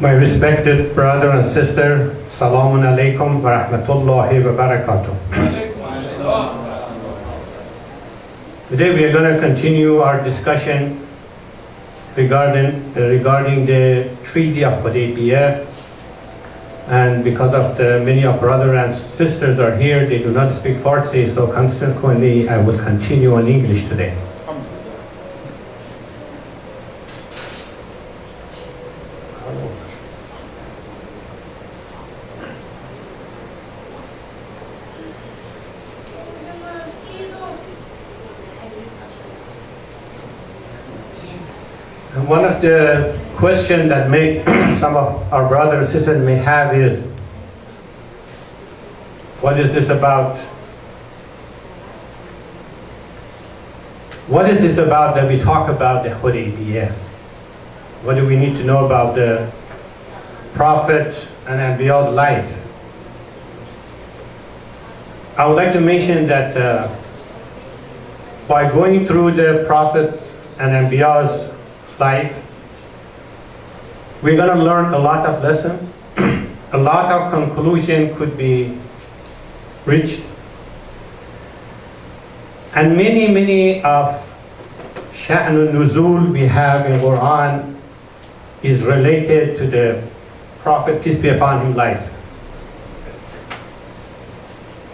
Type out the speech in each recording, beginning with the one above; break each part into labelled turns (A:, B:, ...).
A: My respected brother and sister, Salamun alaikum wa rahmatullahi wa barakatuh. Today we are going to continue our discussion regarding the Treaty of Hudaybiyah. And because of many of brothers and sisters are here, they do not speak Farsi, so consequently I will continue in English today. And one of the questions that some of our brothers and sisters may have is, what is this about? What is this about that we talk about the Hudaybiyah? What do we need to know about the Prophet and Anbiya's life? I would like to mention that by going through the Prophet's and Anbiya's life, we're going to learn a lot of lessons. A lot of conclusion could be reached. And many of Sha'nul Nuzul we have in Quran is related to the Prophet, peace be upon him, life.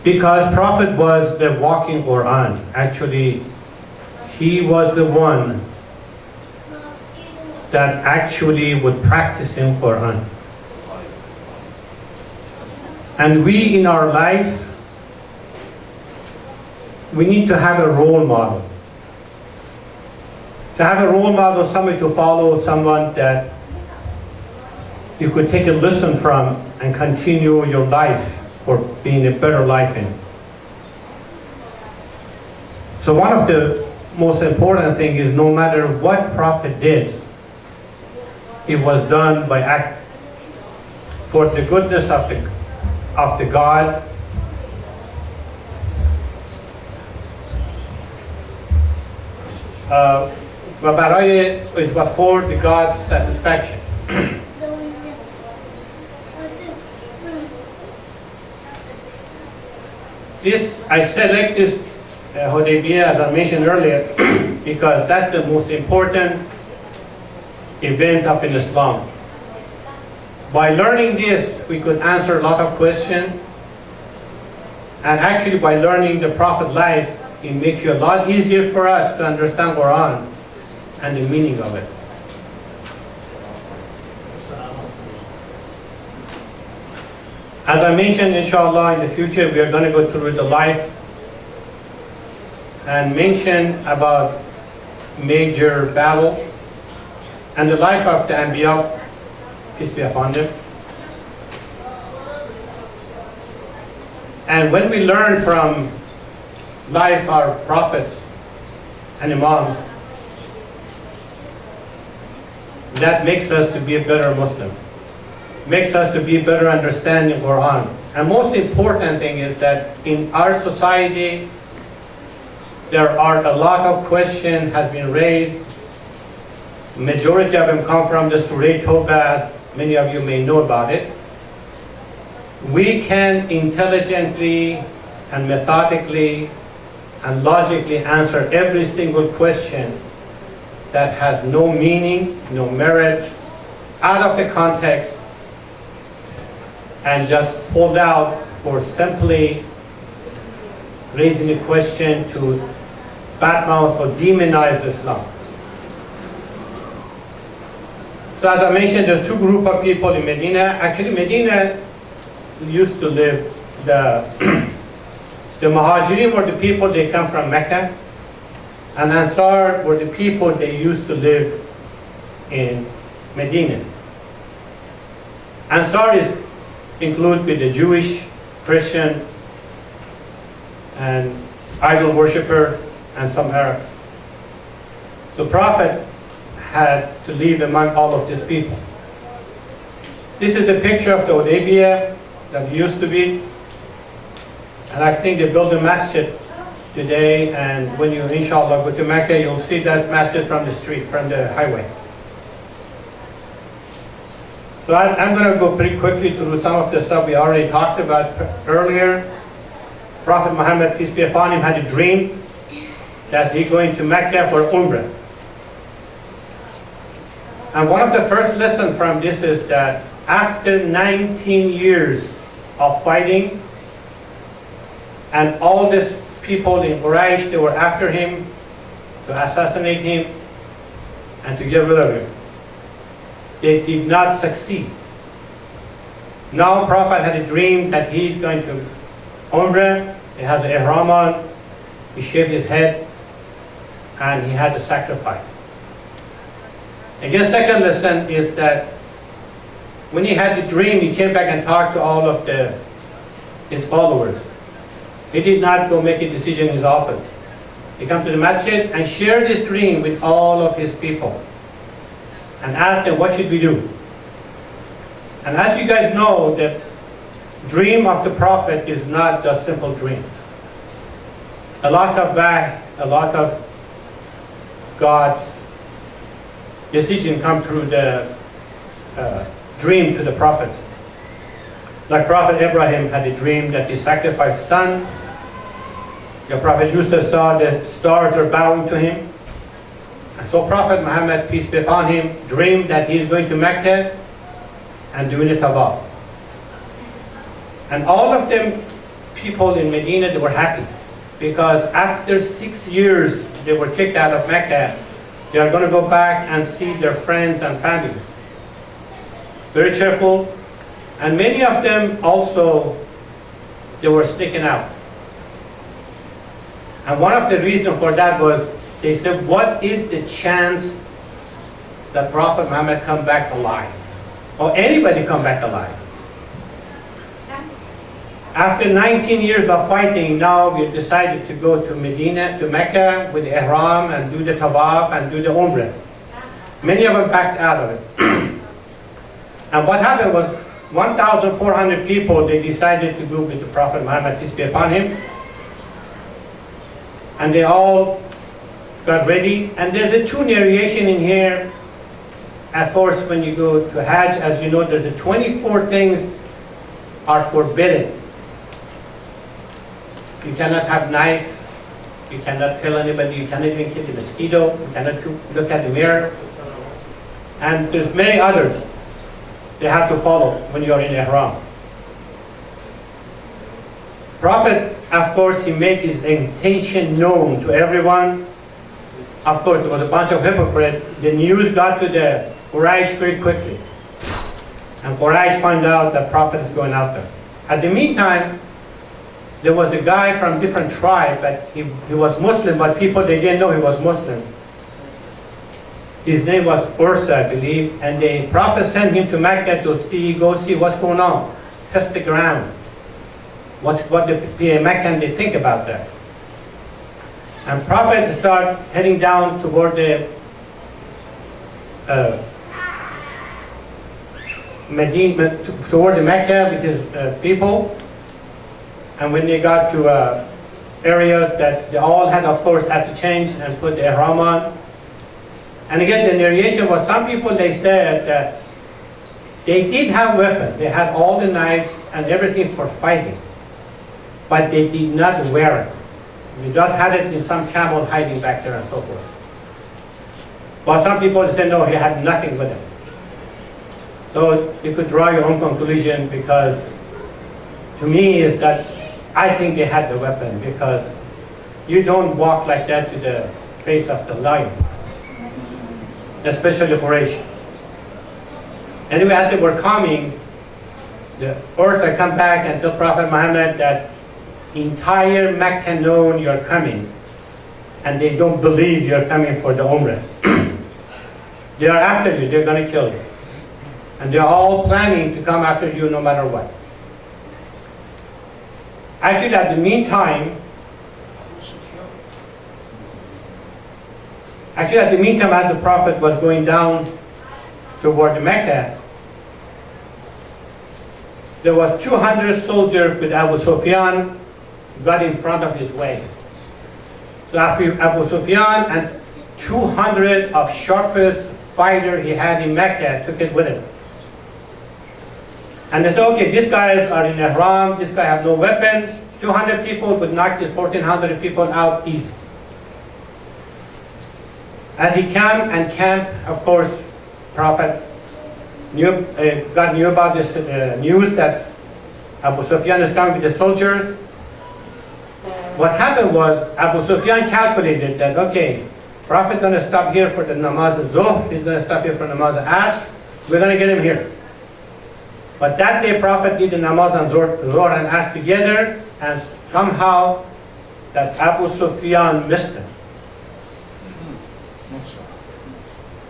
A: Because Prophet was the walking Quran. Actually, he was the one that actually would practice in Quran. And we in our life, we need to have a role model. To have a role model, somebody to follow, someone that you could take a lesson from and continue your life for being a better life in. So one of the most important things is no matter what Prophet did, it was done by act for the goodness of the God. It was for the God's satisfaction. I select this Hudaybiyah, as I mentioned earlier, because that's the most important event of Islam. By learning this, we could answer a lot of questions, and actually by learning the Prophet's life, it makes it a lot easier for us to understand Quran and the meaning of it. As I mentioned, inshallah, in the future we are going to go through the life and mention about major battle and the life of the Anbiya, peace be upon them. And when we learn from life our prophets and imams, that makes us to be a better Muslim, makes us to be better understanding Quran. And most important thing is that in our society, there are a lot of questions has been raised. Majority of them come from the Surah Tawbah. Many of you may know about it. We can intelligently and methodically and logically answer every single question that has no meaning, no merit, out of the context, and just pulled out for simply raising a question to badmouth or demonize Islam. So as I mentioned, there's two groups of people in Medina. Actually, Medina used to live, the Muhajirin were the people, they come from Mecca, and Ansar were the people, they used to live in Medina. Ansar is included with the Jewish, Christian, and idol worshipper, and some Arabs. So Prophet had to live among all of these people. This is the picture of the Hudaybiyah that used to be. And I think they built a masjid today, and when you inshallah go to Mecca, you'll see that masjid from the street, from the highway. So I'm going to go pretty quickly through some of the stuff we already talked about earlier. Prophet Muhammad, peace be upon him, had a dream that he's going to Mecca for Umrah. And one of the first lessons from this is that after 19 years of fighting, and all these people in Quraysh, they were after him to assassinate him and to get rid of him, they did not succeed. Now Prophet had a dream that he's going to Umrah, he has an ihram on, he shaved his head, and he had a sacrifice. Again, second lesson is that when he had the dream, he came back and talked to all of his followers. He did not go make a decision in his office. He came to the masjid and shared his dream with all of his people and asked them, what should we do? And as you guys know, the dream of the Prophet is not just simple dream. A lot of God's decision come through the dream to the prophets. Like Prophet Abraham had a dream that he sacrificed his son. The Prophet Yusuf saw the stars are bowing to him. And so Prophet Muhammad, peace be upon him, dreamed that he is going to Mecca and doing a tawaf. And all of them people in Medina, they were happy because after 6 years they were kicked out of Mecca. They are going to go back and see their friends and families. Very cheerful. And many of them also, they were sneaking out. And one of the reasons for that was, they said, what is the chance that Prophet Muhammad come back alive? Or anybody come back alive? After 19 years of fighting, now we decided to go to Medina, to Mecca with the ihram and do the tawaf and do the umrah. Many of them backed out of it. And what happened was 1,400 people, they decided to go with the Prophet Muhammad, peace be upon him. And they all got ready. And there's a two narration in here. Of course, when you go to Hajj, as you know, there's a 24 things are forbidden. You cannot have knife, you cannot kill anybody, you cannot even kill a mosquito, you cannot look at the mirror. And there's many others they have to follow when you are in ihram. Prophet, of course, he made his intention known to everyone. Of course, there was a bunch of hypocrites. The news got to the Quraysh very quickly. And Quraysh found out that Prophet is going out there. At the meantime, there was a guy from different tribe, but he was Muslim, but people, they didn't know he was Muslim. His name was Ursa, I believe, and the Prophet sent him to Mecca to go see what's going on, test the ground. What the Meccan, they think about that. And Prophet started heading down toward the Medina, toward the Mecca with his people. And when they got to areas that they all had, of course, had to change and put the ihram on. And again, the narration was, some people, they said that they did have weapons. They had all the knives and everything for fighting. But they did not wear it. They just had it in some camel hiding back there and so forth. But some people said, no, he had nothing with him. So you could draw your own conclusion, because to me is that I think they had the weapon, because you don't walk like that to the face of the lion, especially Quraysh. Anyway, as they were coming, the Ursa come back and tell Prophet Muhammad that entire Mecca known you're coming, and they don't believe you're coming for the Umrah. They are after you, they're going to kill you. And they're all planning to come after you no matter what. Actually, at the meantime, as the Prophet was going down toward Mecca, there was 200 soldiers with Abu Sufyan got in front of his way. So Abu Sufyan and 200 of sharpest fighter he had in Mecca took it with him. And they said, okay, these guys are in Ihram, this guy have no weapon, 200 people would knock these 1,400 people out easy. As he came and camped, of course, Prophet God knew about this news that Abu Sufyan is coming with the soldiers. What happened was Abu Sufyan calculated that, okay, Prophet going to stop here for the namaz al-Zuhr, he's going to stop here for namaz al-Asr, we're going to get him here. But that day Prophet did the namaz al-Zuhr and Asr together, and somehow that Abu Sufyan missed him.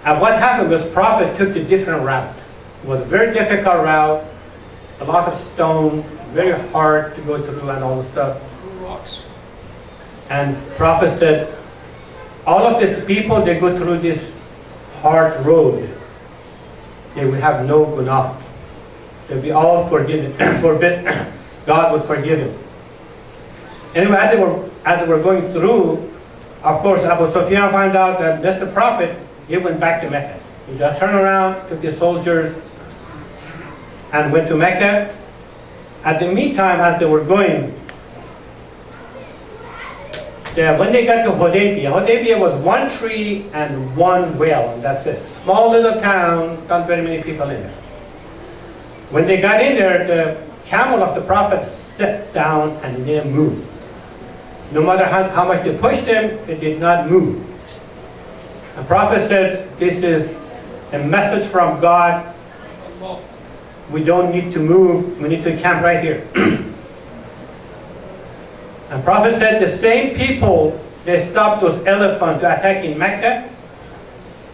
A: And what happened was Prophet took a different route. It was a very difficult route, a lot of stone, very hard to go through and all the stuff.
B: Rocks.
A: And Prophet said, all of these people, they go through this hard road. They will have no gunah. They'll be all forgiven. God would forgive them. Anyway, as they were going through, of course, Abu Sufyan found out that that's the Prophet. He went back to Mecca. He just turned around, took his soldiers, and went to Mecca. At the meantime, as they were going, when they got to Hudaybiyah was one tree and one well, and that's it. Small little town, not very many people in there. When they got in there, the camel of the Prophet sat down and didn't move. No matter how much they pushed him, it did not move. The Prophet said, this is a message from God. We don't need to move, we need to camp right here. And Prophet said the same people, they stopped those elephants to attack in Mecca,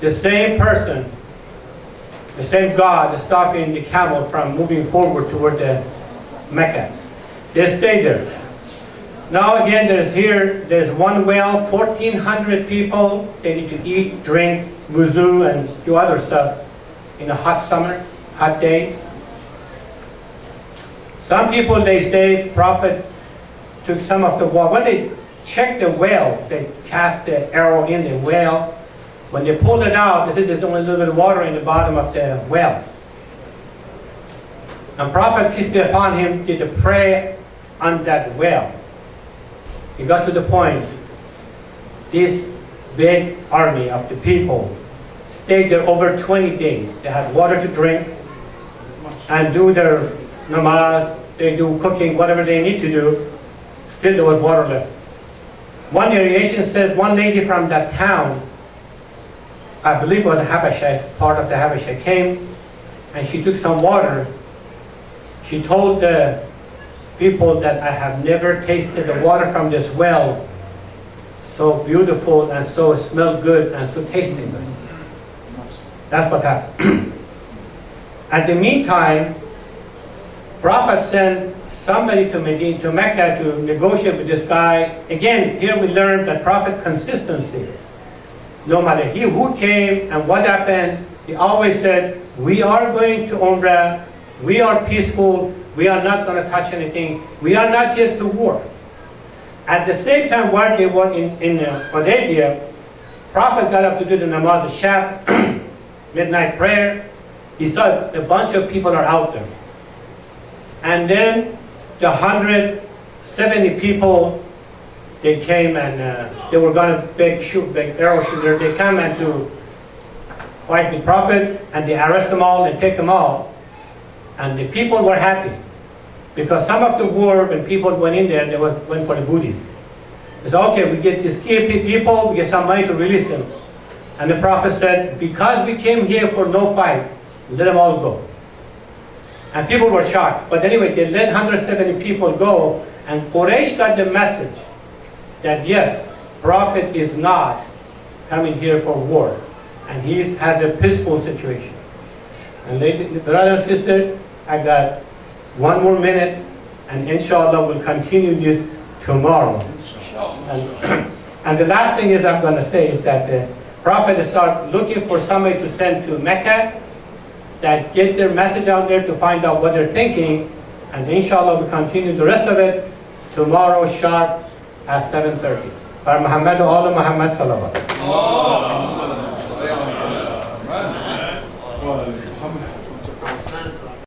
A: the same person, the same God is stopping the camel from moving forward toward the Mecca. They stayed there. Now again, there's one well, 1,400 people. They need to eat, drink, wuzu, and do other stuff in a hot summer, hot day. Some people, they say, Prophet took some of the water. When they checked the well, they cast the arrow in the well. When they pulled it out, they said there's only a little bit of water in the bottom of the well. And Prophet, peace be upon him, did a prayer on that well. He got to the point, this big army of the people stayed there over 20 days. They had water to drink and do their namaz, they do cooking, whatever they need to do. Still there was water left. One narration says one lady from that town, I believe it was Habasha, part of the Habasha, came and she took some water. She told the people that I have never tasted the water from this well so beautiful and so smelled good and so tasting good. That's what happened. At the meantime, Prophet sent somebody to Medina, to Mecca to negotiate with this guy. Again, here we learn that Prophet consistency. No matter who came and what happened, he always said, we are going to Umrah, we are peaceful, we are not going to touch anything, we are not here to war. At the same time, while they were in Hudaybiyah, Prophet got up to do the namaz al-Shab, midnight prayer. He saw a bunch of people are out there. And then the 170 people, they came and they were going to big arrow shooter. They come and to fight the Prophet, and they arrest them all and take them all. And the people were happy because some of the war, when people went in there, they went for the booties. They said, okay, we get these key people, we get some money to release them. And the Prophet said, because we came here for no fight, let them all go. And people were shocked. But anyway, they let 170 people go, and Quraysh got the message that yes, Prophet is not coming here for war, and he has a peaceful situation. And brothers and sisters, I got one more minute, and inshallah we'll continue this tomorrow. And the last thing is I'm going to say is that the Prophet started looking for somebody to send to Mecca that get their message out there to find out what they're thinking, and inshallah we'll continue the rest of it tomorrow sharp at 7:30. Par Muhammad wa ala Muhammad salawat.